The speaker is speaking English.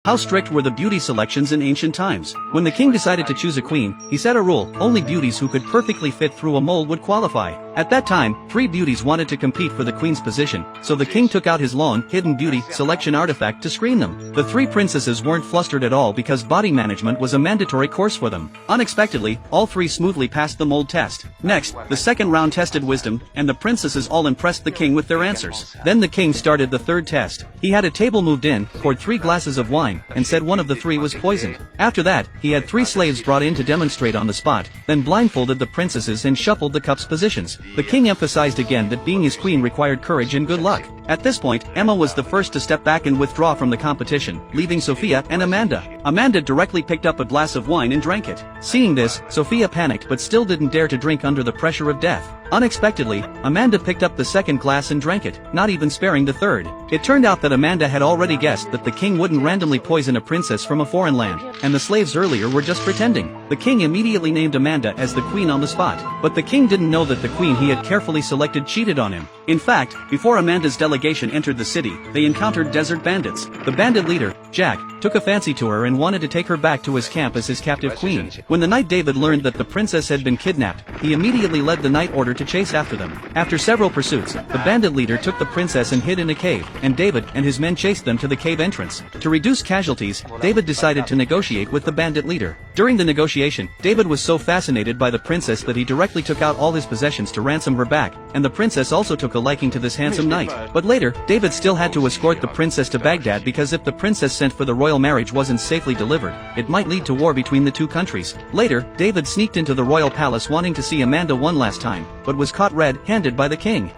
How strict were the beauty selections in ancient times? When the king decided to choose a queen, he set a rule: only beauties who could perfectly fit through a mold would qualify. At that time, 3 beauties wanted to compete for the queen's position, so the king took out his long, hidden beauty selection artifact to screen them. The 3 princesses weren't flustered at all because body management was a mandatory course for them. Unexpectedly, all 3 smoothly passed the mold test. Next, the second round tested wisdom, and the princesses all impressed the king with their answers. Then the king started the third test. He had a table moved in, poured 3 glasses of wine, and said one of the 3 was poisoned. After that, he had 3 slaves brought in to demonstrate on the spot, then blindfolded the princesses and shuffled the cups' positions. The king emphasized again that being his queen required courage and good luck. At this point, Emma was the first to step back and withdraw from the competition, leaving Sophia and Amanda. Amanda directly picked up a glass of wine and drank it. Seeing this, Sophia panicked but still didn't dare to drink under the pressure of death. Unexpectedly, Amanda picked up the second glass and drank it, not even sparing the third. It turned out that Amanda had already guessed that the king wouldn't randomly poison a princess from a foreign land, and the slaves earlier were just pretending. The king immediately named Amanda as the queen on the spot, but the king didn't know that the queen he had carefully selected cheated on him. In fact, before Amanda's delegation entered the city, they encountered desert bandits. The bandit leader, Jack, took a fancy to her and wanted to take her back to his camp as his captive queen. When the knight David learned that the princess had been kidnapped, he immediately led the knight order to chase after them. After several pursuits, the bandit leader took the princess and hid in a cave, and David and his men chased them to the cave entrance. To reduce casualties, David decided to negotiate with the bandit leader. During the negotiation, David was so fascinated by the princess that he directly took out all his possessions to ransom her back, and the princess also took a liking to this handsome knight. But later, David still had to escort the princess to Baghdad because if the princess sent for the royal marriage wasn't safely delivered, it might lead to war between the 2 countries. Later, David sneaked into the royal palace wanting to see Amanda one last time, but was caught red-handed by the king.